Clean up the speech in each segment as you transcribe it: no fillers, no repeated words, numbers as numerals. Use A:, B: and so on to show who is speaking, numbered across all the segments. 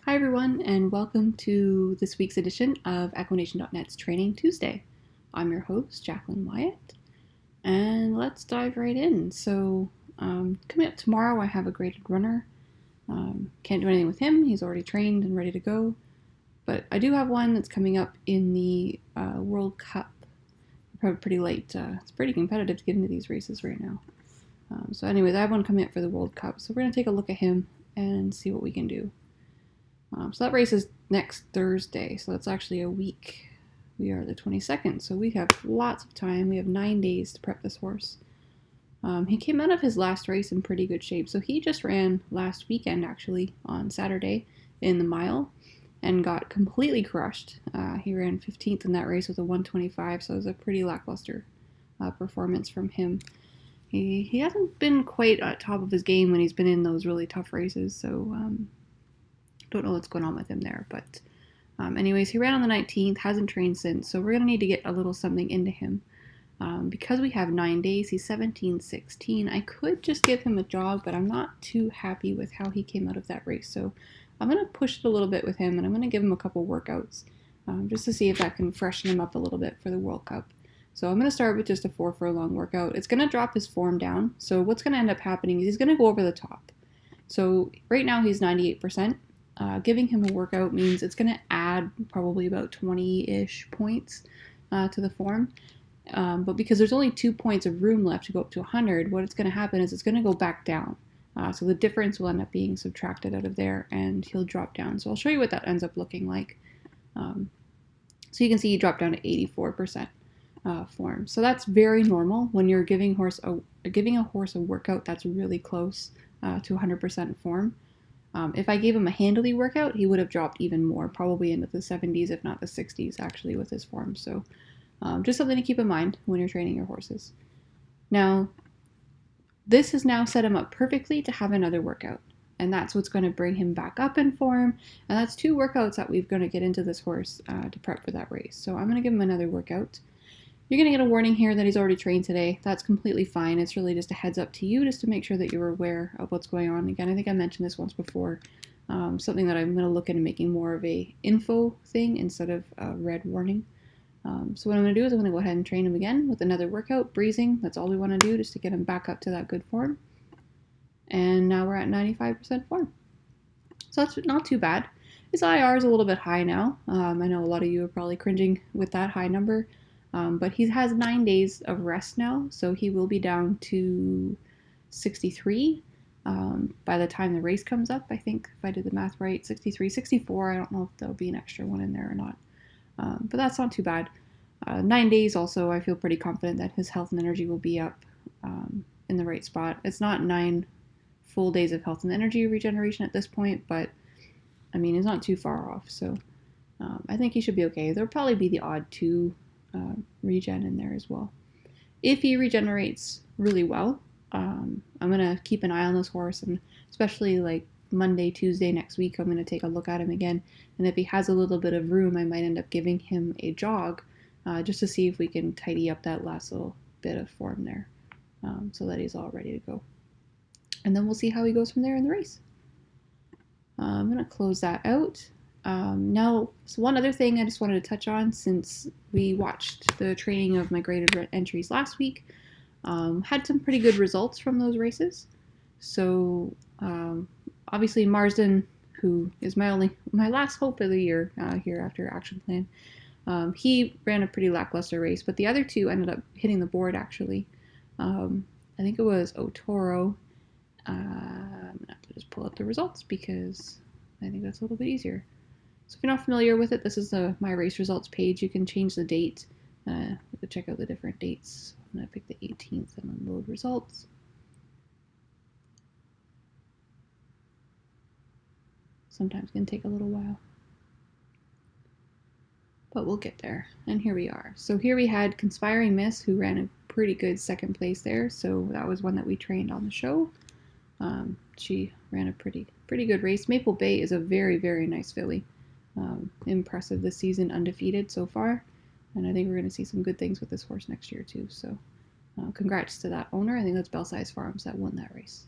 A: Hi everyone, and welcome to this week's edition of Equination.net's Training Tuesday. I'm your host, Jacklyn Wyatt, and let's dive right in. Coming up tomorrow, I have a graded runner. Can't do anything with him, he's already trained and ready to go. But I do have one that's coming up in the World Cup. Probably pretty late. It's pretty competitive to get into these races right now. Anyways, I have one coming up for the World Cup, so we're going to take a look at him and see what we can do. So that race is next Thursday, so that's actually a week. We are the 22nd, so we have lots of time. We have 9 days to prep this horse. He came out of his last race in pretty good shape, so he just ran last weekend, actually, on Saturday in the mile and got completely crushed. He ran 15th in that race with a 125, so it was a pretty lackluster performance from him. He hasn't been quite at top of his game when he's been in those really tough races, so don't know what's going on with him there. But anyways, he ran on the 19th, hasn't trained since, so we're going to need to get a little something into him. Because we have 9 days, he's 17-16. I could just give him a jog, but I'm not too happy with how he came out of that race. So I'm going to push it a little bit with him, and I'm going to give him a couple workouts just to see if that can freshen him up a little bit for the World Cup. So I'm going to start with just a 4 furlong workout. It's going to drop his form down. So what's going to end up happening is he's going to go over the top. So right now he's 98%. Giving him a workout means it's going to add probably about 20-ish points to the form. But because there's only 2 points of room left to go up to 100, what it's going to happen is it's going to go back down. So the difference will end up being subtracted out of there, and he'll drop down. So I'll show you what that ends up looking like. So you can see he dropped down to 84% form. So that's very normal when you're giving a horse a workout that's really close to 100% form. If I gave him a handily workout, he would have dropped even more, probably into the 70s, if not the 60s, actually, with his form. So just something to keep in mind when you're training your horses. Now, this has now set him up perfectly to have another workout. And that's what's going to bring him back up in form. And that's 2 workouts that we're going to get into this horse to prep for that race. So I'm going to give him another workout. You're going to get a warning here that he's already trained today. That's completely fine. It's really just a heads up to you just to make sure that you're aware of what's going on. Again, I think I mentioned this once before. Something that I'm going to look into making more of a info thing instead of a red warning. So what I'm going to do is I'm going to go ahead and train him again with another workout, breezing. That's all we want to do just to get him back up to that good form. And now we're at 95% form. So that's not too bad. His IR is a little bit high now. I know a lot of you are probably cringing with that high number. But he has 9 days of rest now, so he will be down to 63 by the time the race comes up. I think, if I did the math right, 63, 64. I don't know if there'll be an extra one in there or not. But that's not too bad. 9 days also, I feel pretty confident that his health and energy will be up in the right spot. It's not 9 full days of health and energy regeneration at this point, but I mean, it's not too far off. So I think he should be okay. There'll probably be the odd 2 regen in there as well. If he regenerates really well, I'm going to keep an eye on this horse, and especially like Monday, Tuesday next week, I'm going to take a look at him again. And if he has a little bit of room, I might end up giving him a jog just to see if we can tidy up that last little bit of form there so that he's all ready to go. And then we'll see how he goes from there in the race. I'm going to close that out. Now, so one other thing I just wanted to touch on, since we watched the training of my graded entries last week, had some pretty good results from those races. So obviously Marsden, who is my last hope of the year here after Action Plan, he ran a pretty lackluster race, but the other 2 ended up hitting the board actually. I think it was Otoro. I'm gonna have to just pull up the results because I think that's a little bit easier. So if you're not familiar with it, this is my race results page. You can change the date. You can check out the different dates. I'm going to pick the 18th and then load results. Sometimes it can take a little while. But we'll get there. And here we are. So here we had Conspiring Miss, who ran a pretty good second place there. So that was one that we trained on the show. She ran a pretty good race. Maple Bay is a very, very nice filly. Impressive this season, undefeated so far, and I think we're going to see some good things with this horse next year too. So congrats to that owner. I think that's Bell Size Farms that won that race.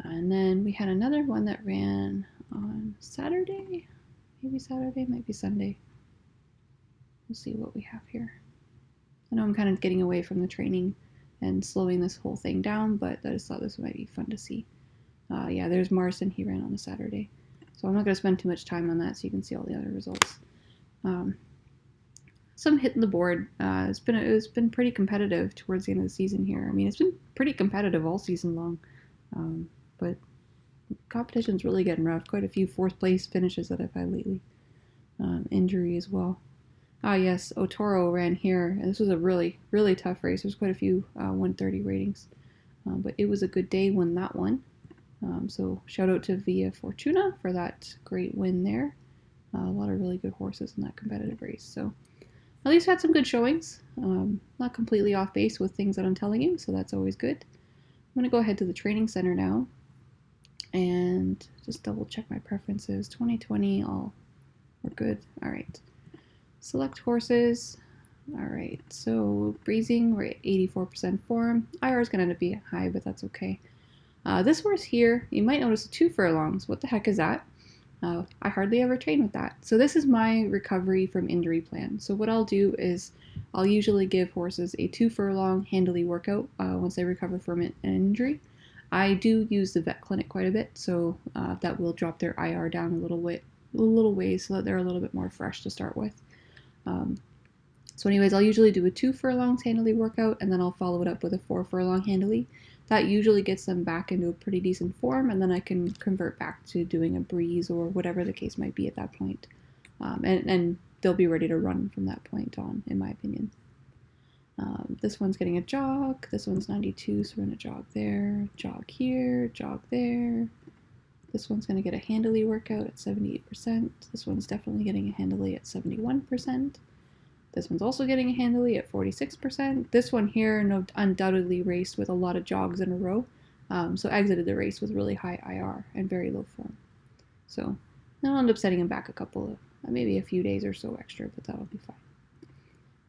A: And then we had another one that ran on Saturday. Maybe Saturday, might be Sunday. We'll see what we have here. I know I'm kind of getting away from the training and slowing this whole thing down, but I just thought this might be fun to see. Yeah, there's Marston. He ran on a Saturday. So I'm not going to spend too much time on that so you can see all the other results. Some hitting the board. It's been pretty competitive towards the end of the season here. I mean, it's been pretty competitive all season long, but competition's really getting rough. Quite a few fourth place finishes that I've had lately. Injury as well. Yes, Otoro ran here, and this was a really, really tough race. There's quite a few 130 ratings, but it was a good day, won that one. So shout out to Via Fortuna for that great win there. A lot of really good horses in that competitive race. So at least had some good showings. Not completely off base with things that I'm telling you, so that's always good. I'm going to go ahead to the training center now and just double check my preferences. 2020, we're good. All right. Select horses. All right, so breezing, we're at 84% form. IR is going to end up being high, but that's okay. This horse here, you might notice 2 furlongs. What the heck is that? I hardly ever train with that. So this is my recovery from injury plan. So what I'll do is I'll usually give horses a 2 furlong handily workout once they recover from an injury. I do use the vet clinic quite a bit, so that will drop their IR down a little ways so that they're a little bit more fresh to start with. So anyways, I'll usually do a 2 furlongs handily workout, and then I'll follow it up with a 4 furlong handily. That usually gets them back into a pretty decent form, and then I can convert back to doing a breeze or whatever the case might be at that point. And they'll be ready to run from that point on, in my opinion. This one's getting a jog. This one's 92, so we're going to jog there, jog here, jog there. This one's going to get a handily workout at 78%. This one's definitely getting a handily at 71%. This one's also getting a handily at 46%. This one here undoubtedly raced with a lot of jogs in a row, so exited the race with really high IR and very low form. So I'll end up setting him back maybe a few days or so extra, but that'll be fine.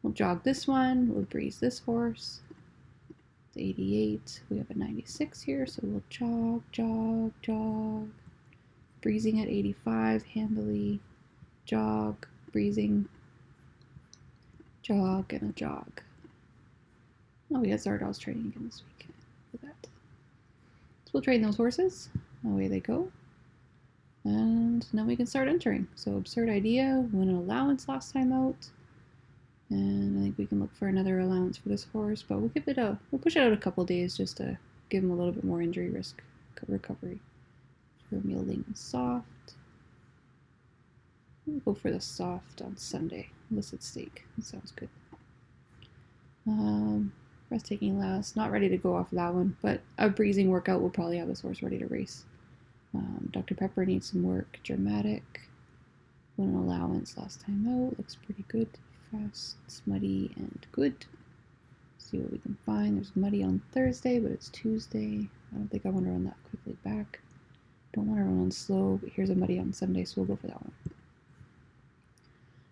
A: We'll jog this one. We'll breeze this horse. It's 88. We have a 96 here, so we'll jog, jog, jog. Breezing at 85, handily, jog, breezing, jog, and a jog. Oh, we got Zardal's training again this week. Look at that. So we'll train those horses. Away they go. And now we can start entering. So Absurd Idea, won an allowance last time out. And I think we can look for another allowance for this horse, but we'll push it out a couple days just to give him a little bit more injury risk recovery. For Milding and Soft. We'll go for the Soft on Sunday. Illicit Stake. That sounds good. Breathtaking Last. Not ready to go off of that one, but a breezing workout will probably have this horse ready to race. Dr. Pepper needs some work. Dramatic. Won an allowance last time out. Looks pretty good. Fast, Muddy, and good. See what we can find. There's Muddy on Thursday, but it's Tuesday. I don't think I want to run that quickly back. Don't want to run on slow, but here's a Muddy on Sunday, so we'll go for that one.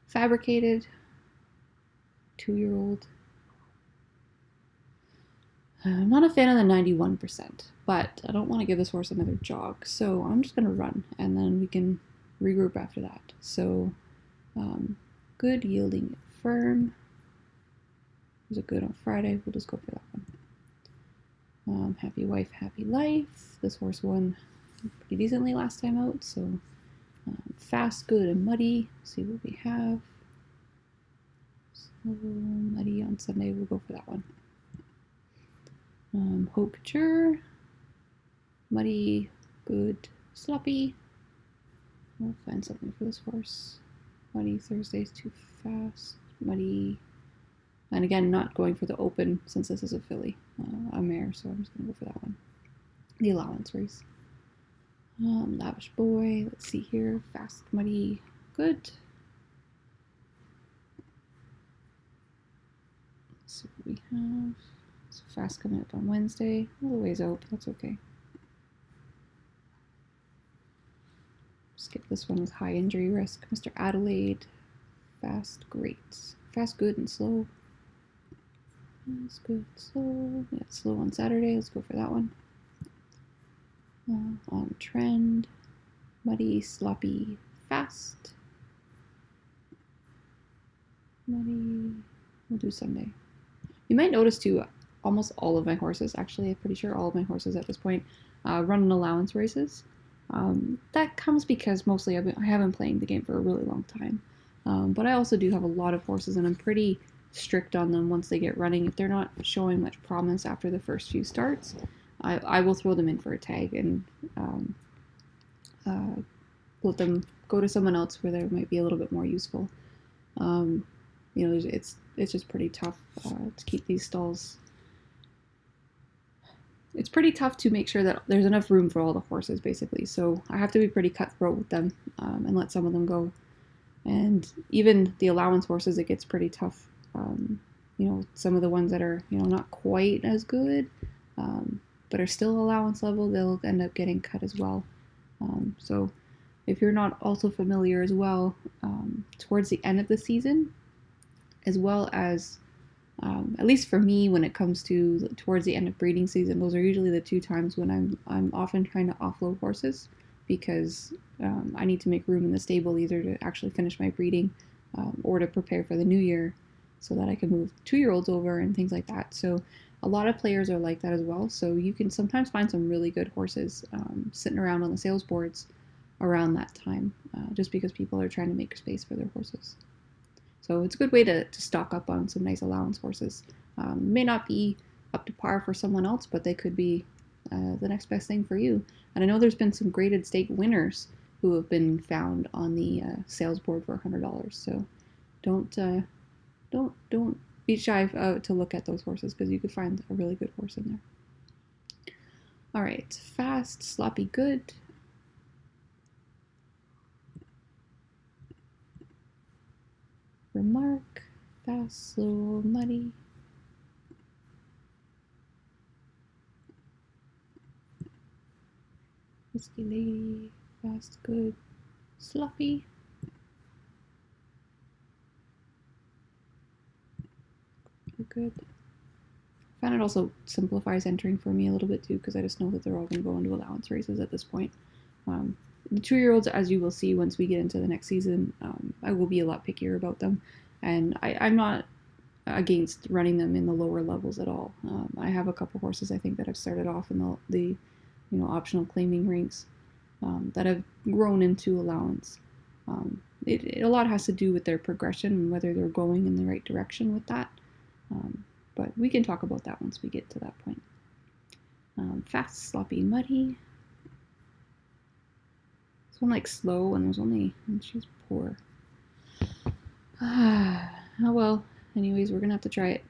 A: Fabricated, 2-year-old. I'm not a fan of the 91%, but I don't want to give this horse another jog, so I'm just going to run, and then we can regroup after that. So, good, yielding, firm. Was it good on Friday? We'll just go for that one. Happy Wife, Happy Life. This horse won pretty decently last time out, so Fast, Good, and Muddy. See what we have. So Muddy on Sunday, we'll go for that one. Haute Couture, Muddy, Good, Sloppy. We'll find something for this horse. Muddy, Thursday's too fast. Muddy, and again, not going for the open since this is a filly, a mare, so I'm just going to go for that one. The allowance race. Lavish Boy, let's see here. Fast, Muddy, Good. Let's see what we have. So Fast coming up on Wednesday. A little ways out, but that's okay. Skip this one with high injury risk. Mr. Adelaide. Fast, great. Fast, good, and slow. Fast, good, slow. Yeah, slow on Saturday. Let's go for that one. On Trend. muddy, sloppy, fast. Muddy, we'll do Sunday. You might notice too, almost all of my horses, actually, I'm pretty sure all of my horses at this point, run in allowance races. That comes because mostly I haven't played the game for a really long time. But I also do have a lot of horses, and I'm pretty strict on them once they get running. If they're not showing much promise after the first few starts, I will throw them in for a tag and let them go to someone else where they might be a little bit more useful. It's just pretty tough to keep these stalls. It's pretty tough to make sure that there's enough room for all the horses, basically. So I have to be pretty cutthroat with them and let some of them go. And even the allowance horses, it gets pretty tough. Some of the ones that are, not quite as good, but are still allowance level, they'll end up getting cut as well. So if you're not also familiar as well, towards the end of the season, as well as at least for me, when it comes to towards the end of breeding season, those are usually the two times when I'm often trying to offload horses because I need to make room in the stable either to actually finish my breeding or to prepare for the new year so that I can move 2-year-olds over and things like that. So a lot of players are like that as well. So you can sometimes find some really good horses sitting around on the sales boards around that time just because people are trying to make space for their horses. So it's a good way to stock up on some nice allowance horses. May not be up to par for someone else, but they could be the next best thing for you. And I know there's been some graded stake winners who have been found on the sales board for $100. So don't be shy to look at those horses because you could find a really good horse in there. All right, fast, sloppy, good. Remark, fast, slow, muddy. Whiskey lady, fast, good, sloppy. Good. I find it also simplifies entering for me a little bit too because I just know that they're all going to go into allowance races at this point. The 2-year-olds, as you will see once we get into the next season, I will be a lot pickier about them, and I'm not against running them in the lower levels at all. I have a couple horses I think that have started off in the optional claiming ranks that have grown into allowance. A lot has to do with their progression and whether they're going in the right direction with that. But we can talk about that once we get to that point. Fast, sloppy, muddy. This one likes slow, and she's poor. Oh well. Anyways, we're gonna have to try it.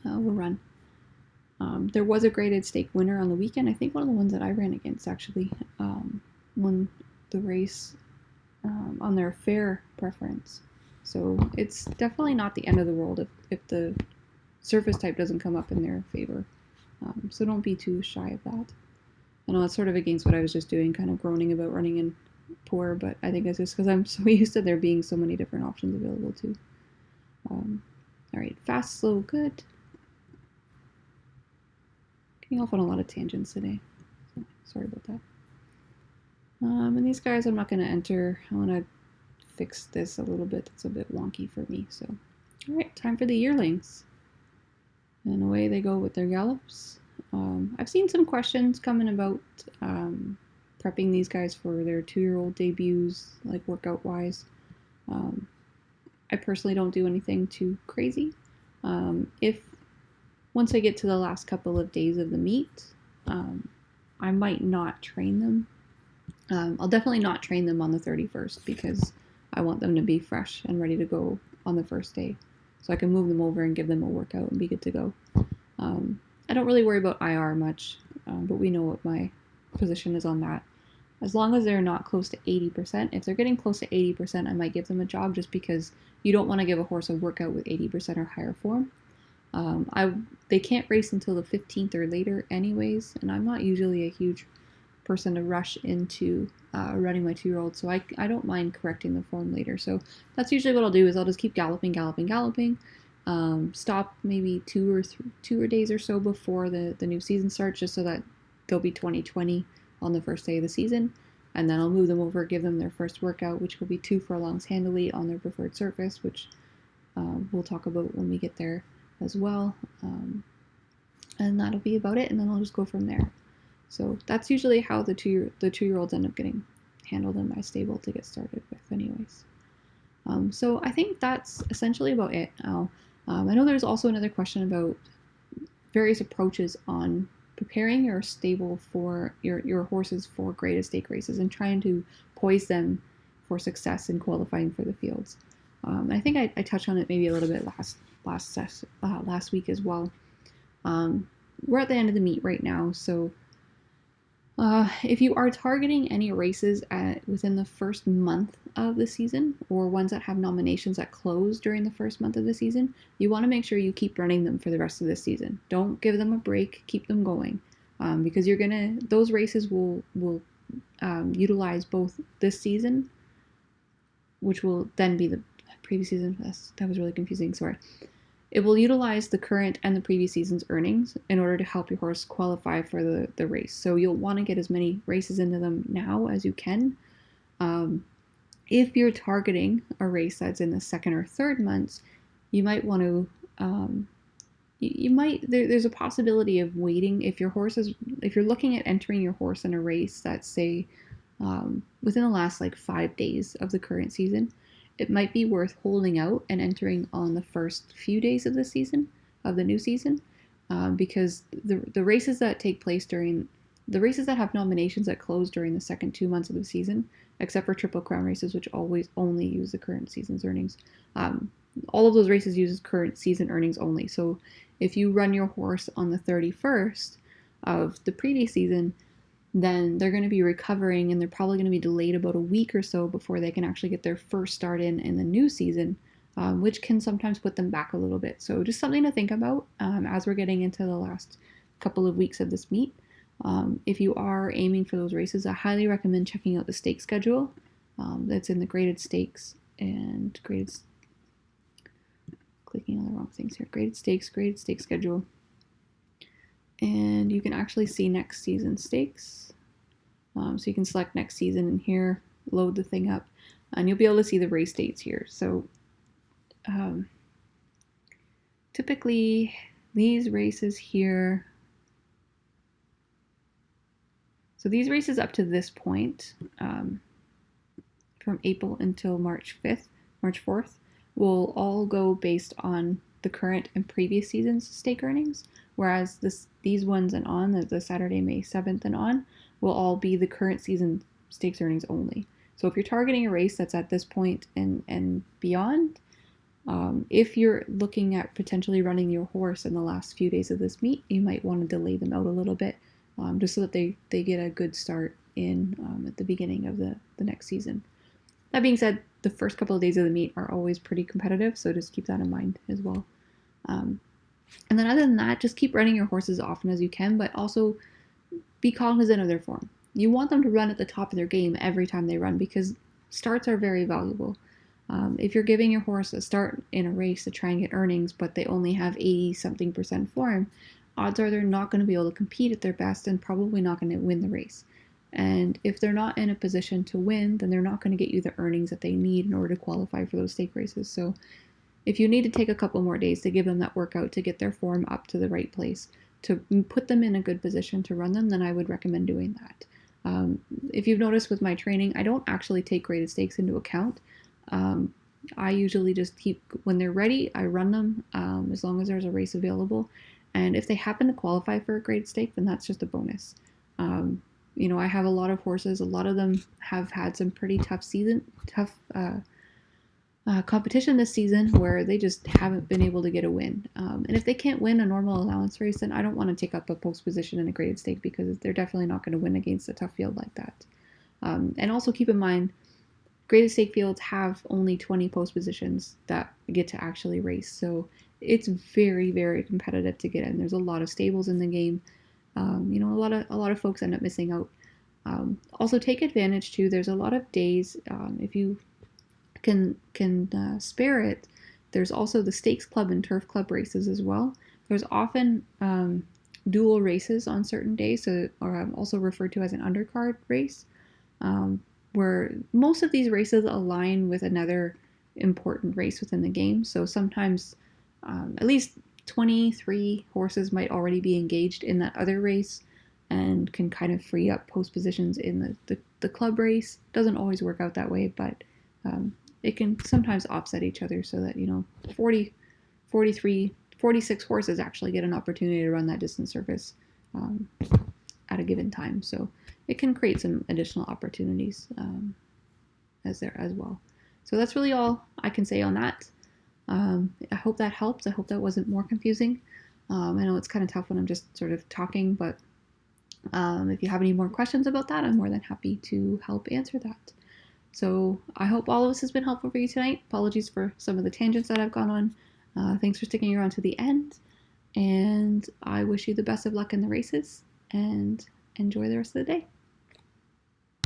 A: We'll run. There was a graded stake winner on the weekend. I think one of the ones that I ran against actually won the race on their fair preference. So it's definitely not the end of the world if the surface type doesn't come up in their favor. So don't be too shy of that. I know it's sort of against what I was just doing, kind of groaning about running in poor, but I think it's just because I'm so used to there being so many different options available too. All right, fast, slow, good. Getting off on a lot of tangents today. So sorry about that. And these guys I'm not going to enter. I want to fix this a little bit. It's a bit wonky for me. So, all right, time for the yearlings. And away they go with their gallops. I've seen some questions coming about prepping these guys for their 2-year-old debuts, like workout-wise. I personally don't do anything too crazy. If once I get to the last couple of days of the meet, I might not train them. I'll definitely not train them on the 31st because I want them to be fresh and ready to go on the first day. So I can move them over and give them a workout and be good to go. I don't really worry about IR much, but we know what my position is on that. As long as they're not close to 80%, if they're getting close to 80%, I might give them a jog just because you don't want to give a horse a workout with 80% or higher form. They can't race until the 15th or later anyways, and I'm not usually a huge person to rush into running my 2-year-old, so I don't mind correcting the form later. So that's usually what I'll do is I'll just keep galloping, stop maybe 2 days or so before the new season starts, just so that they'll be 2020 on the first day of the season, and then I'll move them over, give them their first workout, which will be 2 furlongs handily on their preferred surface, which we'll talk about when we get there as well. And that'll be about it, and then I'll just go from there. So that's usually how the two-year-olds end up getting handled in my stable to get started with anyways. So I think that's essentially about it now. I know there's also another question about various approaches on preparing your stable for your horses for graded stake races and trying to poise them for success in qualifying for the fields. I think I touched on it maybe a little bit last week as well. We're at the end of the meet right now, so if you are targeting any races within the first month of the season, or ones that have nominations that close during the first month of the season, you want to make sure you keep running them for the rest of the season. Don't give them a break, keep them going, because those races will utilize both this season, which will then be the previous season. That was really confusing, sorry. It will utilize the current and the previous season's earnings in order to help your horse qualify for the race. So you'll want to get as many races into them now as you can. If you're targeting a race that's in the second or third months, you might want to, there's a possibility of waiting if you're looking at entering your horse in a race that's, say, within the last 5 days of the current season. It might be worth holding out and entering on the first few days of the new season, because the races that take place the races that have nominations that close during the second 2 months of the season, except for Triple Crown races, which always only use the current season's earnings, all of those races use current season earnings only. So if you run your horse on the 31st of the previous season, then they're going to be recovering, and they're probably going to be delayed about a week or so before they can actually get their first start in the new season, which can sometimes put them back a little bit. So just something to think about as we're getting into the last couple of weeks of this meet. If you are aiming for those races, I highly recommend checking out the stake schedule that's in the graded stakes and clicking on the wrong things here. Graded stake schedule. And you can actually see next season's stakes. So you can select next season and here, load the thing up, and you'll be able to see the race dates here. So typically these races here, so these races up to this point, from April until March 4th, will all go based on the current and previous season's stake earnings, whereas these ones and on, the Saturday, May 7th and on, will all be the current season stakes earnings only. So if you're targeting a race that's at this point and beyond, if you're looking at potentially running your horse in the last few days of this meet, you might want to delay them out a little bit, just so that they get a good start in at the beginning of the next season. That being said, the first couple of days of the meet are always pretty competitive, so just keep that in mind as well. And then other than that, just keep running your horses as often as you can, but also be cognizant of their form. You want them to run at the top of their game every time they run, because starts are very valuable. If you're giving your horse a start in a race to try and get earnings, but they only have 80-something% form, odds are they're not going to be able to compete at their best and probably not going to win the race. And if they're not in a position to win, then they're not going to get you the earnings that they need in order to qualify for those stake races. So if you need to take a couple more days to give them that workout to get their form up to the right place, to put them in a good position to run them, then I would recommend doing that. If you've noticed with my training, I don't actually take graded stakes into account. I usually just when they're ready, I run them as long as there's a race available. And if they happen to qualify for a graded stake, then that's just a bonus. I have a lot of horses. A lot of them have had some pretty tough competition this season where they just haven't been able to get a win. And if they can't win a normal allowance race, then I don't want to take up a post position in a graded stake, because they're definitely not going to win against a tough field like that. And also keep in mind, graded stake fields have only 20 post positions that get to actually race. So it's very, very competitive to get in. There's a lot of stables in the game. A lot of folks end up missing out. Also take advantage too. There's a lot of days, if you can spare it, there's also the Stakes Club and Turf Club races as well. There's often dual races on certain days, or also referred to as an undercard race. where most of these races align with another important race within the game. So sometimes at least 23 horses might already be engaged in that other race and can kind of free up post positions in the club race. Doesn't always work out that way, but it can sometimes offset each other so that, 40, 43, 46 horses actually get an opportunity to run that distance surface at a given time. So it can create some additional opportunities as well. So that's really all I can say on that. I hope that helps. I hope that wasn't more confusing. I know it's kind of tough when I'm just sort of talking, but if you have any more questions about that, I'm more than happy to help answer that. So I hope all of this has been helpful for you tonight. Apologies for some of the tangents that I've gone on. Thanks for sticking around to the end, and I wish you the best of luck in the races, and enjoy the rest of the day.